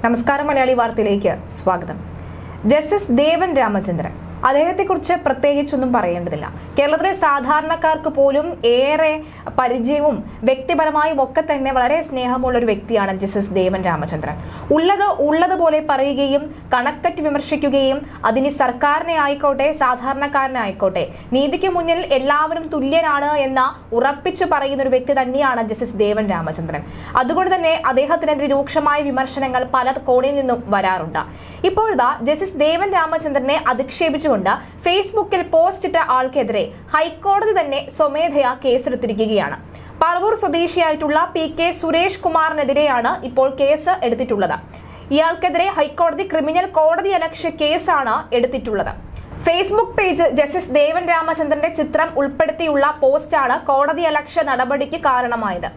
നമസ്കാരം മലയാളി വാർത്തയിലേക്ക് സ്വാഗതം. ജസ്റ്റിസ് ദേവൻ രാമചന്ദ്രൻ അദ്ദേഹത്തെക്കുറിച്ച് പ്രത്യേകിച്ചൊന്നും പറയേണ്ടതില്ല. കേരളത്തിലെ സാധാരണക്കാർക്ക് പോലും ഏറെ പരിചയവും വ്യക്തിപരമായും ഒക്കെ തന്നെ വളരെ സ്നേഹമുള്ള ഒരു വ്യക്തിയാണ് ജസ്റ്റിസ് ദേവൻ രാമചന്ദ്രൻ. ഉള്ളതുപോലെ പറയുകയും കണക്കറ്റ് വിമർശിക്കുകയും അതിന് സർക്കാരിനെ ആയിക്കോട്ടെ സാധാരണക്കാരനെ ആയിക്കോട്ടെ നീതിക്ക് മുന്നിൽ എല്ലാവരും തുല്യരാണ് എന്ന ഉറപ്പിച്ചു പറയുന്ന ഒരു വ്യക്തി തന്നെയാണ് ജസ്റ്റിസ് ദേവൻ രാമചന്ദ്രൻ. അതുകൊണ്ട് തന്നെ അദ്ദേഹത്തിനെതിരെ രൂക്ഷമായ വിമർശനങ്ങൾ പല കോണിൽ നിന്നും വരാറുണ്ട്. ഇപ്പോഴത്തെ ജസ്റ്റിസ് ദേവൻ രാമചന്ദ്രനെ അധിക്ഷേപിച്ചു ഫേസ്ബുക്കിൽ പോസ്റ്റ് ഇട്ട ആൾക്കെതിരെ ഹൈക്കോടതി തന്നെ സ്വമേധയാ കേസെടുത്തിരിക്കുകയാണ്. പറവൂർ സ്വദേശിയായിട്ടുള്ള പി.കെ. സുരേഷ് കുമാറിനെതിരെയാണ് ഇപ്പോൾ കേസ് എടുത്തിട്ടുള്ളത്. ഇയാൾക്കെതിരെ ഹൈക്കോടതി ക്രിമിനൽ കോടതിയലക്ഷ്യ കേസാണ് എടുത്തിട്ടുള്ളത്. ഫേസ്ബുക്ക് പേജ് ജസ്റ്റിസ് ദേവൻ രാമചന്ദ്രന്റെ ചിത്രം ഉൾപ്പെടുത്തിയുള്ള പോസ്റ്റാണ് കോടതിയലക്ഷ്യ നടപടിക്ക് കാരണമായത്.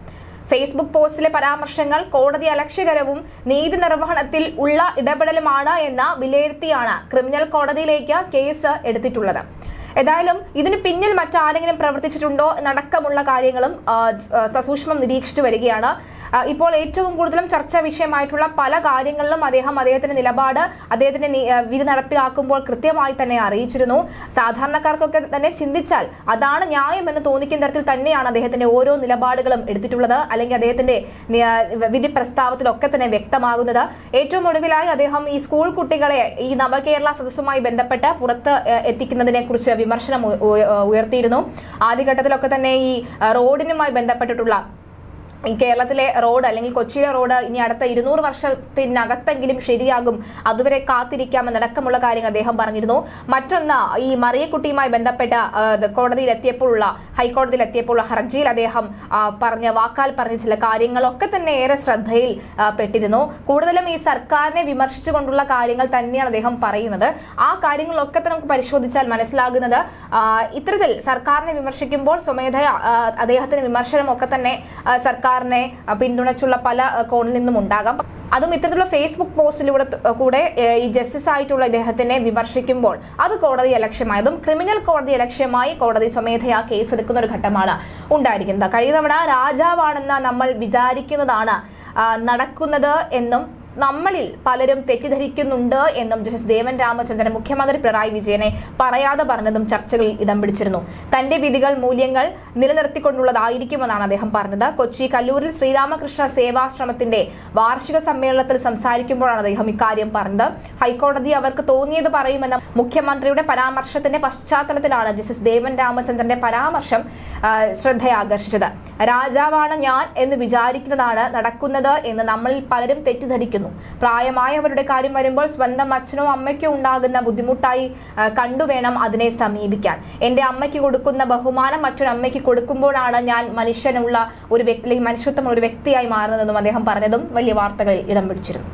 ഫേസ്ബുക്ക് പോസ്റ്റിലെ പരാമർശങ്ങൾ കോടതി അലക്ഷ്യകരവും നീതി നിർവഹണത്തിൽ ഉള്ള ഇടപെടലുമാണ് എന്ന് വിലയിരുത്തിയാണ് ക്രിമിനൽ കോടതിയിലേക്ക് കേസ് എടുത്തിട്ടുള്ളത്. ഏതായാലും ഇതിന് പിന്നിൽ മറ്റാരെങ്കിലും പ്രവർത്തിച്ചിട്ടുണ്ടോ എന്നടക്കമുള്ള കാര്യങ്ങളും സസൂക്ഷ്മം നിരീക്ഷിച്ചു വരികയാണ്. ഇപ്പോൾ ഏറ്റവും കൂടുതലും ചർച്ചാ വിഷയമായിട്ടുള്ള പല കാര്യങ്ങളിലും അദ്ദേഹത്തിന്റെ നിലപാട് അദ്ദേഹത്തിന്റെ വിധി നടപ്പിലാക്കുമ്പോൾ കൃത്യമായി തന്നെ അറിയിച്ചിരുന്നു. സാധാരണക്കാർക്കൊക്കെ തന്നെ ചിന്തിച്ചാൽ അതാണ് ന്യായം എന്ന് തോന്നിക്കുന്ന തരത്തിൽ തന്നെയാണ് അദ്ദേഹത്തിന്റെ ഓരോ നിലപാടുകളും എടുത്തിട്ടുള്ളത്, അല്ലെങ്കിൽ അദ്ദേഹത്തിന്റെ വിധി പ്രസ്താവത്തിലൊക്കെ തന്നെ വ്യക്തമാകുന്നത്. ഏറ്റവും ഒടുവിലായി അദ്ദേഹം ഈ സ്കൂൾ കുട്ടികളെ ഈ നവകേരള സദസ്സുമായി ബന്ധപ്പെട്ട് പുറത്ത് എത്തിക്കുന്നതിനെ കുറിച്ച് വിമർശനം ഉയർത്തിയിരുന്നു. ആദ്യഘട്ടത്തിലൊക്കെ തന്നെ ഈ റോഡിനുമായി ബന്ധപ്പെട്ടിട്ടുള്ള ഈ കേരളത്തിലെ റോഡ് അല്ലെങ്കിൽ കൊച്ചിയിലെ റോഡ് ഇനി അടുത്ത 200 വർഷത്തിനകത്തെങ്കിലും ശരിയാകും, അതുവരെ കാത്തിരിക്കാമെന്നടക്കമുള്ള കാര്യങ്ങൾ അദ്ദേഹം പറഞ്ഞിരുന്നു. മറ്റൊന്ന്, ഈ മറിയക്കുട്ടിയുമായി ബന്ധപ്പെട്ട ഹൈക്കോടതിയിലെത്തിയപ്പോഴുള്ള ഹർജിയിൽ അദ്ദേഹം വാക്കാൽ പറഞ്ഞ ചില കാര്യങ്ങളൊക്കെ തന്നെ ഏറെ ശ്രദ്ധയിൽ പെട്ടിരുന്നു. കൂടുതലും ഈ സർക്കാരിനെ വിമർശിച്ചുകൊണ്ടുള്ള കാര്യങ്ങൾ തന്നെയാണ് അദ്ദേഹം പറയുന്നത്. ആ കാര്യങ്ങളൊക്കെ തന്നെ നമുക്ക് പരിശോധിച്ചാൽ മനസ്സിലാകുന്നത് ഇത്തരത്തിൽ സർക്കാരിനെ വിമർശിക്കുമ്പോൾ സ്വമേധയാ അദ്ദേഹത്തിന് വിമർശനം ഒക്കെ തന്നെ സർക്കാരിനെ പിന്തുണച്ചുള്ള പല കോണിൽ നിന്നും ഉണ്ടാകാം. അതും ഇത്തരത്തിലുള്ള ഫേസ്ബുക്ക് പോസ്റ്റിലൂടെ കൂടെ ഈ ജസ്റ്റിസ് ആയിട്ടുള്ള ഇദ്ദേഹത്തിനെ വിമർശിക്കുമ്പോൾ അത് കോടതി അലക്ഷ്യമായതും ക്രിമിനൽ കോടതി അലക്ഷ്യമായി കോടതി സ്വമേധയാ കേസെടുക്കുന്ന ഒരു ഘട്ടമാണ് ഉണ്ടായിരിക്കുന്നത്. കഴിഞ്ഞ തവണ രാജാവാണെന്ന് നമ്മൾ വിചാരിക്കുന്നതാണ് നടക്കുന്നത് എന്നും നമ്മളിൽ പലരും തെറ്റിദ്ധരിക്കുന്നുണ്ട് എന്നും ജസ്റ്റിസ് ദേവൻ രാമചന്ദ്രൻ മുഖ്യമന്ത്രി പിണറായി വിജയനെ പറയാതെ പറഞ്ഞതും ചർച്ചകളിൽ ഇടം പിടിച്ചിരുന്നു. തന്റെ വിധികൾ മൂല്യങ്ങൾ നിലനിർത്തിക്കൊണ്ടുള്ളതായിരിക്കുമെന്നാണ് അദ്ദേഹം പറഞ്ഞത്. കൊച്ചി കല്ലൂരിൽ ശ്രീരാമകൃഷ്ണ സേവാശ്രമത്തിന്റെ വാർഷിക സമ്മേളനത്തിൽ സംസാരിക്കുമ്പോഴാണ് അദ്ദേഹം ഇക്കാര്യം പറഞ്ഞത്. ഹൈക്കോടതി അവർക്ക് തോന്നിയത് പറയുമെന്ന മുഖ്യമന്ത്രിയുടെ പരാമർശത്തിന്റെ പശ്ചാത്തലത്തിലാണ് ജസ്റ്റിസ് ദേവൻ രാമചന്ദ്രന്റെ പരാമർശം ശ്രദ്ധയാകർഷിച്ചത്. രാജാവാണ് ഞാൻ എന്ന് വിചാരിക്കുന്നതാണ് നടക്കുന്നത് എന്ന് നമ്മളിൽ പലരും തെറ്റിദ്ധരിക്കുന്നു. പ്രായമായവരുടെ കാര്യം വരുമ്പോൾ സ്വന്തം അച്ഛനോ അമ്മയ്ക്കോ ഉണ്ടാകുന്ന ബുദ്ധിമുട്ടായി കണ്ടുവേണം അതിനെ സമീപിക്കാൻ. എന്റെ അമ്മയ്ക്ക് കൊടുക്കുന്ന ബഹുമാനം മറ്റൊരമ്മയ്ക്ക് കൊടുക്കുമ്പോഴാണ് ഞാൻ മനുഷ്യനുള്ള ഒരു വ്യക്തി, മനുഷ്യത്വമുള്ള ഒരു വ്യക്തിയായി മാറുന്നതെന്നും അദ്ദേഹം പറഞ്ഞതും വലിയ വാർത്തകളിൽ ഇടം പിടിച്ചിരുന്നു.